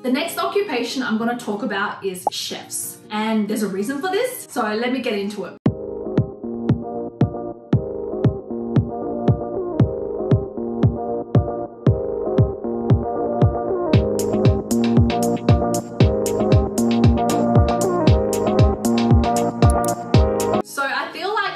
The next occupation I'm going to talk about is chefs. And there's a reason for this, so let me get into it.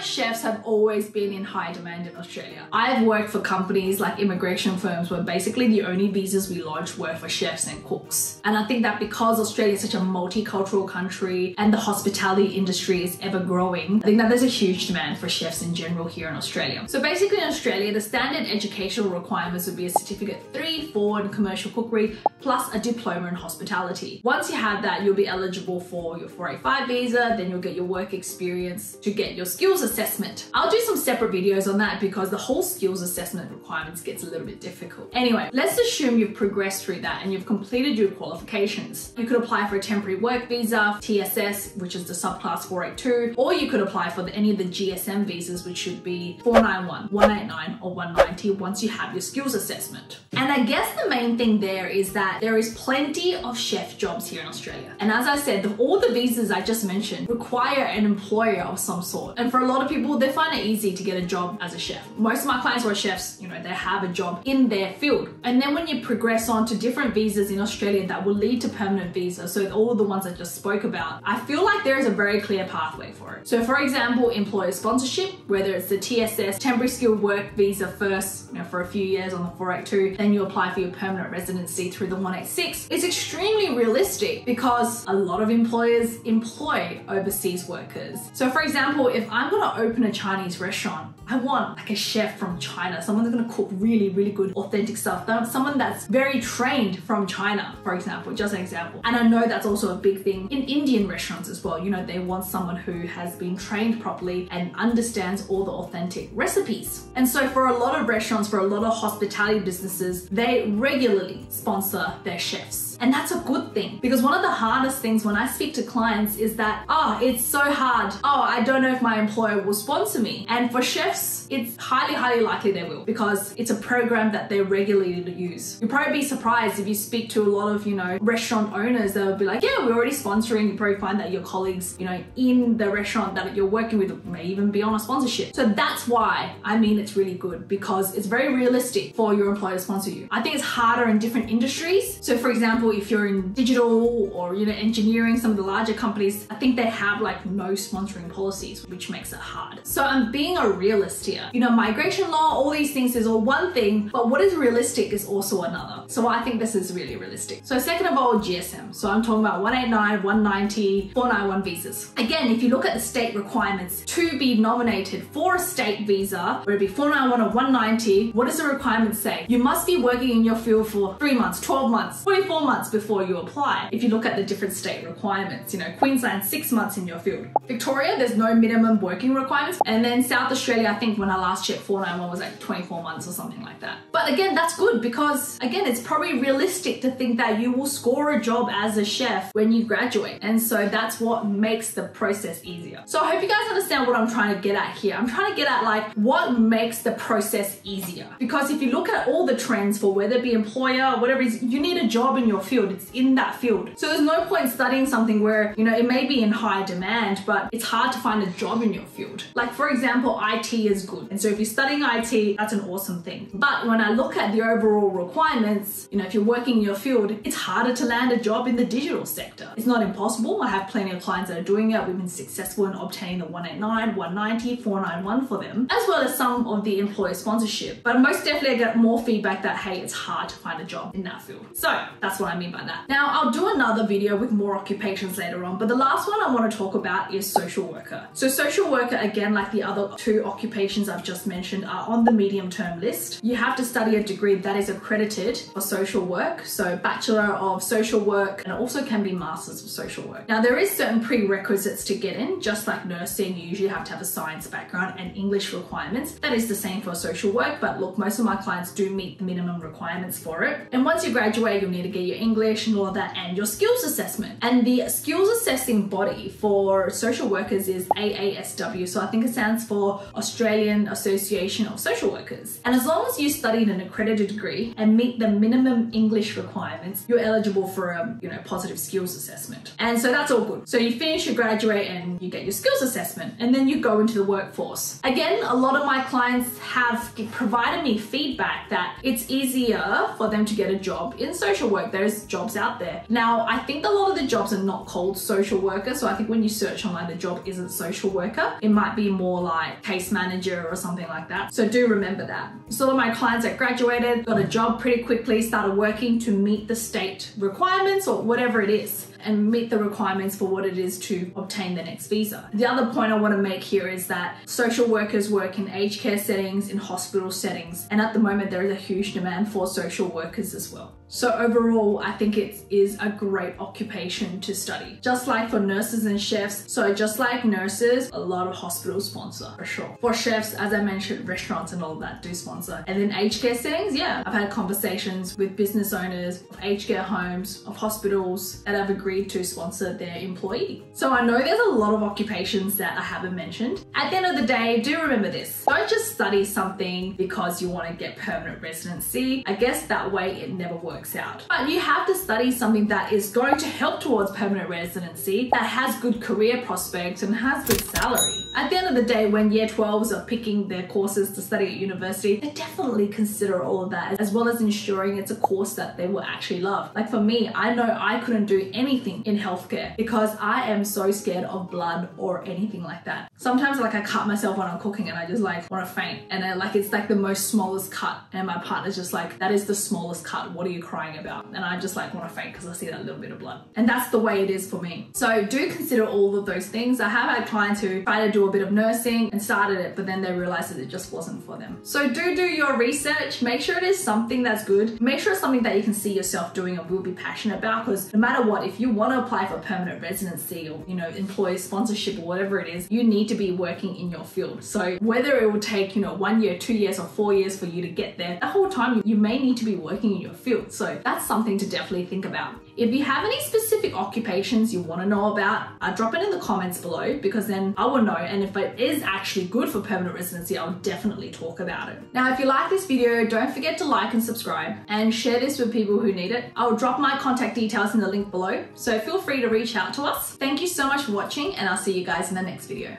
Chefs have always been in high demand in Australia. I've worked for companies like immigration firms where basically the only visas we lodged were for chefs and cooks. And I think that because Australia is such a multicultural country and the hospitality industry is ever growing, I think that there's a huge demand for chefs in general here in Australia. So basically in Australia, the standard educational requirements would be a certificate 3, 4 in commercial cookery plus a diploma in hospitality. Once you have that, you'll be eligible for your 485 visa, then you'll get your work experience to get your skills assessment. I'll do some separate videos on that because the whole skills assessment requirements gets a little bit difficult. Anyway, let's assume you've progressed through that and you've completed your qualifications. You could apply for a temporary work visa, TSS, which is the subclass 482, or you could apply for any of the GSM visas, which should be 491, 189, or 190 once you have your skills assessment. And I guess the main thing there is that there is plenty of chef jobs here in Australia. And as I said, all the visas I just mentioned require an employer of some sort. And for a lot of people, they find it easy to get a job as a chef. Most of my clients who are chefs, you know, they have a job in their field. And then when you progress on to different visas in Australia that will lead to permanent visas, so all the ones I just spoke about, I feel like there is a very clear pathway for it. So for example, employer sponsorship, whether it's the TSS, temporary skilled work visa first, you know, for a few years on the 482, then you apply for your permanent residency through the 186. It's extremely realistic because a lot of employers employ overseas workers. So for example, if I'm gonna open a Chinese restaurant, I want like a chef from China, someone that's gonna cook really, really good, authentic stuff. Someone that's very trained from China, for example, just an example. And I know that's also a big thing in Indian restaurants as well. You know, they want someone who has been trained properly and understands all the authentic recipes. And so for a lot of restaurants, for a lot of hospitality businesses, they regularly sponsor their chefs. And that's a good thing because one of the hardest things when I speak to clients is that, it's so hard. I don't know if my employer will sponsor me. And for chefs, it's highly likely they will because it's a program that they regularly use. You'll probably be surprised if you speak to a lot of, you know, restaurant owners, they'll be like, yeah, we're already sponsoring. You probably find that your colleagues, you know, in the restaurant that you're working with may even be on a sponsorship. So that's why I mean it's really good because it's very realistic for your employer to sponsor you. I think it's harder in different industries. So for example, if you're in digital or, you know, engineering, some of the larger companies, I think they have like no sponsoring policies, which makes it hard. So I'm being a realist here. You know, migration law, all these things is all one thing, but what is realistic is also another. So I think this is really realistic. So second of all, GSM. So I'm talking about 189, 190, 491 visas. Again, if you look at the state requirements to be nominated for a state visa, whether it be 491 or 190, what does the requirement say? You must be working in your field for 3 months, 12 months, 24 months before you apply. If you look at the different state requirements, you know, Queensland, 6 months in your field. Victoria, there's no minimum working requirements. And then South Australia, I think when I last checked, 491 was like 24 months or something like that. But again, that's good because again, it's probably realistic to think that you will score a job as a chef when you graduate. And so that's what makes the process easier. So I hope you guys understand what I'm trying to get at here. I'm trying to get at like what makes the process easier. Because if you look at all the trends for whether it be employer, whatever it is, you need a job in your field. It's in that field. So there's no point studying something where, you know, it may be in high demand, but it's hard to find a job in your field. Like for example, IT is good. And so if you're studying IT, that's an awesome thing. But when I look at the overall requirements, you know, if you're working in your field, it's harder to land a job in the digital sector. It's not impossible. I have plenty of clients that are doing it. We've been successful in obtaining the 189, 190, 491 for them, as well as some of the employer sponsorship. But most definitely I get more feedback that, hey, it's hard to find a job in that field. So that's what I mean by that. Now I'll do another video with more occupations later on, but the last one I want to talk about is social worker. So social worker, again, like the other two occupations I've just mentioned, are on the medium term list. You have to study a degree that is accredited for social work. So Bachelor of Social Work, and it also can be Masters of Social Work. Now there is certain prerequisites to get in, just like nursing, you usually have to have a science background and English requirements. That is the same for social work, but look, most of my clients do meet the minimum requirements for it. And once you graduate, you'll need to get your English and all of that, and your skills assessment. And the skills assessing body for social workers is AASW. So I think it stands for Australian Association of Social Workers. And as long as you studied an accredited degree and meet the minimum English requirements, you're eligible for a positive skills assessment. And so that's all good. So you finish, you graduate, and you get your skills assessment, and then you go into the workforce. Again, a lot of my clients have provided me feedback that it's easier for them to get a job in social work. There's jobs out there. Now, I think a lot of the jobs are not called social worker. So I think when you search online, the job isn't social worker. It might be more like case manager or something like that. So do remember that. So all of my clients that graduated got a job pretty quickly, started working to meet the state requirements or whatever it is, and meet the requirements for what it is to obtain the next visa. The other point I want to make here is that social workers work in aged care settings, in hospital settings, and at the moment there is a huge demand for social workers as well. So overall, I think it is a great occupation to study. Just like for nurses and chefs, so just like nurses, a lot of hospitals sponsor, for sure. For chefs, as I mentioned, restaurants and all of that do sponsor. And then aged care settings, yeah, I've had conversations with business owners of aged care homes, of hospitals that have agreed to sponsor their employee. So I know there's a lot of occupations that I haven't mentioned. At the end of the day, do remember this. Don't just study something because you want to get permanent residency. I guess that way it never works out. But you have to study something that is going to help towards permanent residency, that has good career prospects and has good salary. At the end of the day, when year 12s are picking their courses to study at university, they definitely consider all of that, as well as ensuring it's a course that they will actually love. Like for me, I know I couldn't do anything in healthcare because I am so scared of blood or anything like that. Sometimes like I cut myself when I'm cooking and I just like want to faint, and it's like the most smallest cut, and my partner's just like, that is the smallest cut, what are you crying about? And I just like want to faint because I see that little bit of blood. And that's the way it is for me. So do consider all of those things. I have had clients who try to do a bit of nursing and started it, but then they realized that it just wasn't for them. So do your research, make sure it is something that's good, make sure it's something that you can see yourself doing and will be passionate about, because no matter what, if you want to apply for permanent residency or employee sponsorship or whatever it is, you need to be working in your field. So whether it will take 1 year, 2 years or 4 years for you to get there, the whole time you may need to be working in your field. So that's something to definitely think about. If you have any specific occupations you want to know about, drop it in the comments below, because then I will know, and if it is actually good for permanent residency, I'll definitely talk about it. Now, if you like this video, don't forget to like and subscribe and share this with people who need it. I'll drop my contact details in the link below, so feel free to reach out to us. Thank you so much for watching, and I'll see you guys in the next video.